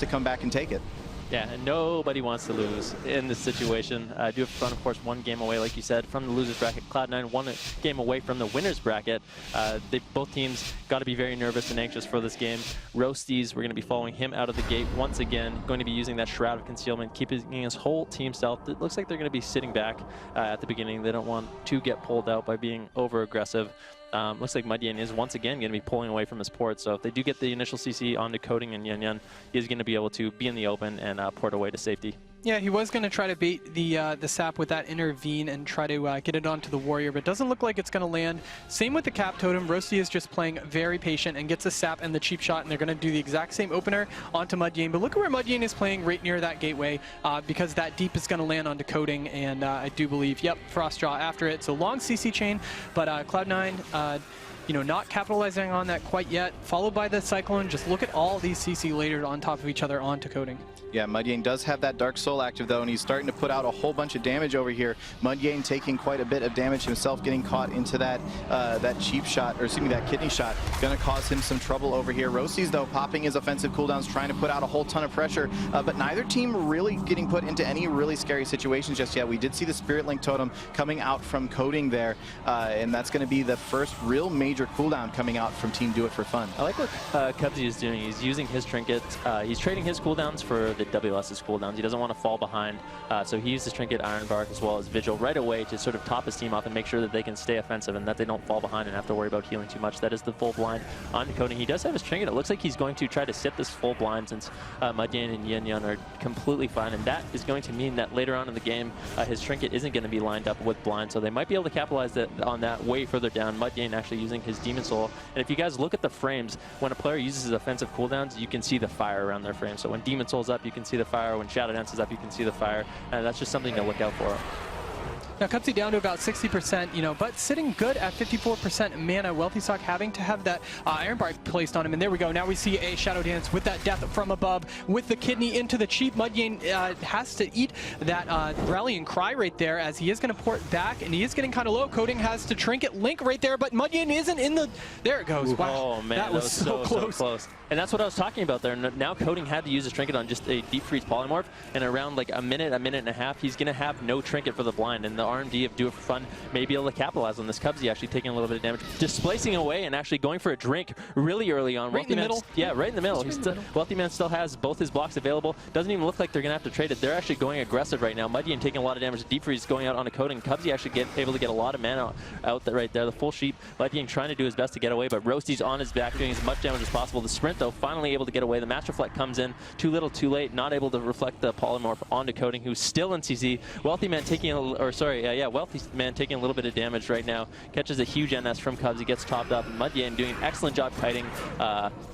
to come back and take it. Yeah, and nobody wants to lose in this situation. Do have fun, of course, one game away, like you said, from the losers bracket. Cloud9 one game away from the winners bracket. Both teams got to be very nervous and anxious for this game. Roasties, we're going to be following him out of the gate once again, going to be using that Shroud of Concealment, keeping his whole team stealth. It looks like they're going to be sitting back at the beginning. They don't want to get pulled out by being over-aggressive. Looks like Mudyan is once again going to be pulling away from his port, so if they do get the initial CC onto Coding and Yun, he's going to be able to be in the open and port away to safety. Yeah, he was going to try to bait the sap with that intervene and try to get it onto the warrior, but it doesn't look like it's going to land. Same with the cap totem. Roasty is just playing very patient and gets the sap and the cheap shot, and they're going to do the exact same opener onto Mudyan. But look at where Mudyan is playing right near that gateway because that deep is going to land onto Coding, and I do believe, yep, Frost Draw after it. So long CC chain, but Cloud9, you know, not capitalizing on that quite yet, followed by the Cyclone. Just look at all these CC layered on top of each other onto Coding. Yeah, Mudyan does have that Dark Soul active though, and he's starting to put out a whole bunch of damage over here. Mudyan taking quite a bit of damage himself, getting caught into that that cheap shot, or excuse me, that kidney shot. Gonna cause him some trouble over here. Roasties though popping his offensive cooldowns, trying to put out a whole ton of pressure, but neither team really getting put into any really scary situations just yet. We did see the Spirit Link Totem coming out from Coding there, and that's gonna be the first real major cooldown coming out from Team Do It For Fun. I like what Cubsy is doing. He's using his trinket. He's trading his cooldowns for the WS's cooldowns. He doesn't want to fall behind, so he uses trinket, Iron Bark, as well as Vigil right away to sort of top his team off and make sure that they can stay offensive and that they don't fall behind and have to worry about healing too much. That is the full blind on Coding. He does have his trinket. It looks like he's going to try to sit this full blind since Mudyan and Yun are completely fine, and that is going to mean that later on in the game his trinket isn't going to be lined up with blind, so they might be able to capitalize on that way further down. Mudyan actually using his Demon Soul, and if you guys look at the frames, when a player uses his offensive cooldowns, you can see the fire around their frame. So when Demon Soul's up, you can see the fire. When Shadow Dance is up, you can see the fire, and that's just something to look out for. Now Cubsy down to about 60%, you know, but sitting good at 54% mana. Wealthy Sock having to have that Iron Bark placed on him, and there we go. Now we see a Shadow Dance with that death from above, with the kidney into the cheap. Mudyan has to eat that Rallying Cry right there, as he is going to port back, and he is getting kind of low. Coding has to Trinket Link right there, but Mudyan isn't in the... There it goes. Wow, oh man, that was so close. And that's what I was talking about there. Now Coding had to use his trinket on just a Deep Freeze Polymorph, and around like a minute and a half, he's going to have no trinket for the blind, and the RMD of Do It For Fun may be able to capitalize on this. Cubsy actually taking a little bit of damage, displacing away and actually going for a drink really early on. Right in the middle? Yeah, right in the middle. Wealthy Man still has both his blocks available. Doesn't even look like they're going to have to trade it. They're actually going aggressive right now. Mudyan taking a lot of damage. Deep Freeze going out on a Coding. Cubsy actually able to get a lot of mana out there, right there. The full sheep. Mudyan trying to do his best to get away, but Roasty's on his back doing as much damage as possible. The sprint though, finally able to get away. The Master Reflect comes in too little too late, not able to reflect the polymorph onto Coding, who's still in CC. Wealthy Man taking Wealthy Man taking a little bit of damage right now. Catches a huge NS from Cubsy, gets topped up. Mudyan doing an excellent job kiting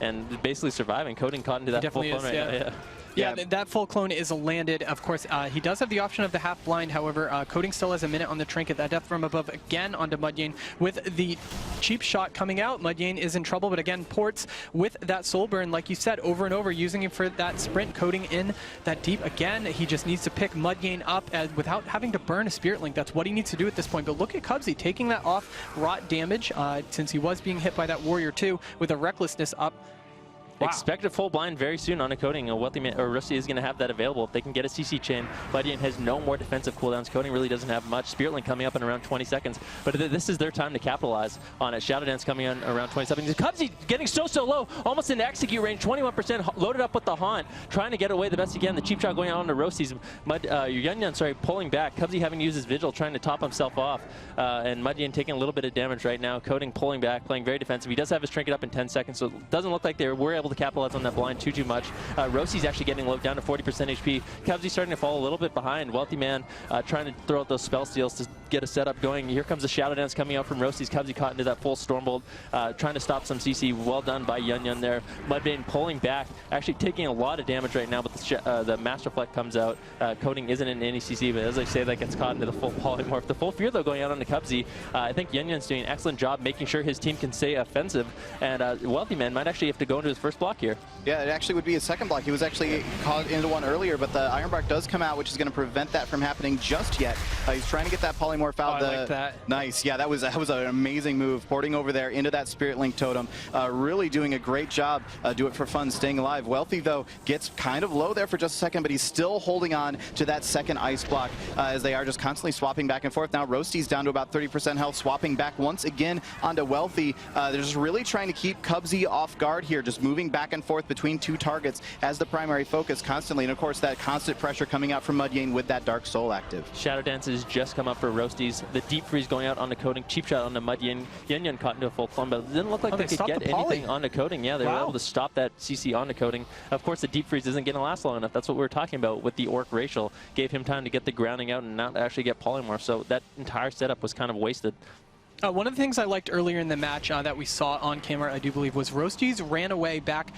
and basically surviving. Coding caught into that full clone right now. Yeah, that full clone is landed. Of course, he does have the option of the half blind. However, Coding still has a minute on the trinket. That death from above again onto Mudyan with the cheap shot coming out. Mudyan is in trouble, but again, ports with that soul burn, like you said, over and over, using him for that sprint. Coding in that deep again. He just needs to pick Mudyan up without having to burn a Spirit Link. That's what he needs to do at this point. But look at Cubsy taking that off rot damage since he was being hit by that Warrior too with a Recklessness up. Wow. Expect a full blind very soon on a Coding. A Wealthy Man or Rusty is going to have that available if they can get a CC chain. Mudyan has no more defensive cooldowns. Coding really doesn't have much. Spirit Link coming up in around 20 seconds. But this is their time to capitalize on it. Shadow Dance coming in around 20 seconds. Cubsy getting so low, almost into execute range. 21% loaded up with the Haunt, trying to get away the best he can. The cheap shot going out on the Roasties. Yun, pulling back. Cubsy having to use his Vigil, trying to top himself off. And Mudyan taking a little bit of damage right now. Coding pulling back, playing very defensive. He does have his trinket up in 10 seconds, so it doesn't look like they were able to capitalize on that blind too much. Roasty's actually getting low, down to 40% HP. Cubsy starting to fall a little bit behind. Wealthy Man trying to throw out those spell steals to get a setup going. Here comes the Shadow Dance coming out from Roasty's. Cubsy caught into that full Stormbolt, trying to stop some CC. Well done by Yun there. Mudbane pulling back, actually taking a lot of damage right now, but the Master Reflect comes out. Coding isn't in any CC, but as I say, that gets caught into the full polymorph. The full Fear though going out onto Cubsy. I think Yun's doing an excellent job making sure his team can stay offensive, and Wealthy Man might actually have to go into his first first block here. Yeah, it actually would be a second block. He was actually caught into one earlier, but the Iron Bark does come out, which is going to prevent that from happening just yet. He's trying to get that polymorph out. I like that. Nice. Yeah, that was an amazing move. Porting over there into that Spirit Link totem. Really doing a great job. Do it for fun, staying alive. Wealthy, though, gets kind of low there for just a second, but he's still holding on to that second ice block as they are just constantly swapping back and forth. Now Roasty's down to about 30% health, swapping back once again onto Wealthy. They're just really trying to keep Cubsy off guard here, just moving back and forth between two targets as the primary focus constantly. And of course, that constant pressure coming out from Mudvayne with that Dark Soul active. Shadow Dance has just come up for Roasties. The Deep Freeze going out on the Coding. Cheap shot on the Mudvayne. Yen caught into a full plumb, but it didn't look like they could get anything on the Coding. Yeah, they were able to stop that CC on the Coding. Of course, the Deep Freeze isn't going to last long enough. That's what we were talking about with the Orc Racial. Gave him time to get the grounding out and not actually get polymorph. So that entire setup was kind of wasted. One of the things I liked earlier in the match that we saw on camera, I do believe, was Roasties ran away back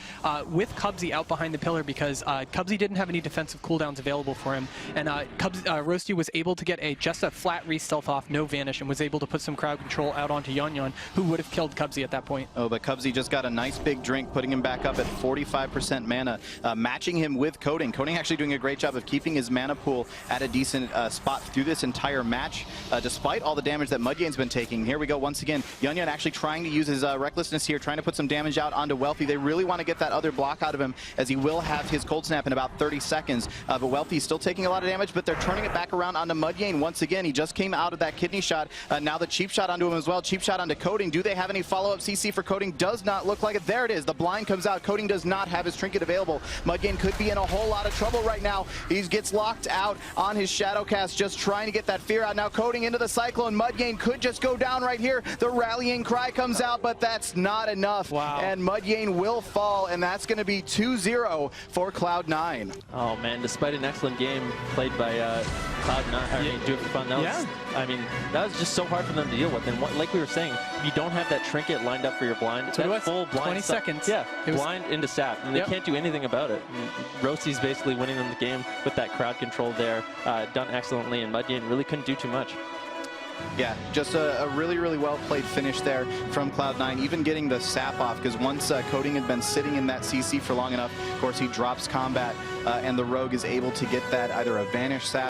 with Cubsy out behind the pillar because Cubsy didn't have any defensive cooldowns available for him. And Roasty was able to get just a flat re-stealth off, no vanish, and was able to put some crowd control out onto Yon, who would have killed Cubsy at that point. Oh, but Cubsy just got a nice big drink, putting him back up at 45% mana, matching him with Coding. Coding actually doing a great job of keeping his mana pool at a decent spot through this entire match, despite all the damage that Mudvayne's been taking. Here we go once again. Yon actually trying to use his recklessness here, trying to put some damage out onto Wealthy. They really want to get that other block out of him, as he will have his Cold Snap in about 30 seconds. But Wealthy's still taking a lot of damage, but they're turning it back around onto Mudvayne once again. He just came out of that kidney shot. Now the cheap shot onto him as well. Cheap shot onto Coding. Do they have any follow-up CC for Coding? Does not look like it. There it is. The blind comes out. Coding does not have his trinket available. Mudvayne could be in a whole lot of trouble right now. He gets locked out on his Shadow Cast, just trying to get that fear out. Now Coding into the Cyclone. Mudvayne could just go down right here. The rallying cry comes out, but that's not enough. Wow. And Mudvayne will fall, and that's going to be 2-0 for Cloud9. Oh man, despite an excellent game played by Cloud9, I mean, Do It For Fun, that was, I mean, that was just so hard for them to deal with. And like we were saying, if you don't have that trinket lined up for your blind, that full blind 20 seconds. Yeah, blind into sap, and they can't do anything about it. Roasty's basically winning them the game with that crowd control there, done excellently, and Mudvayne really couldn't do too much. Yeah, just a really, really well-played finish there from Cloud9, even getting the sap off, because once Coding had been sitting in that CC for long enough, of course, he drops combat, and the Rogue is able to get that either a vanish sap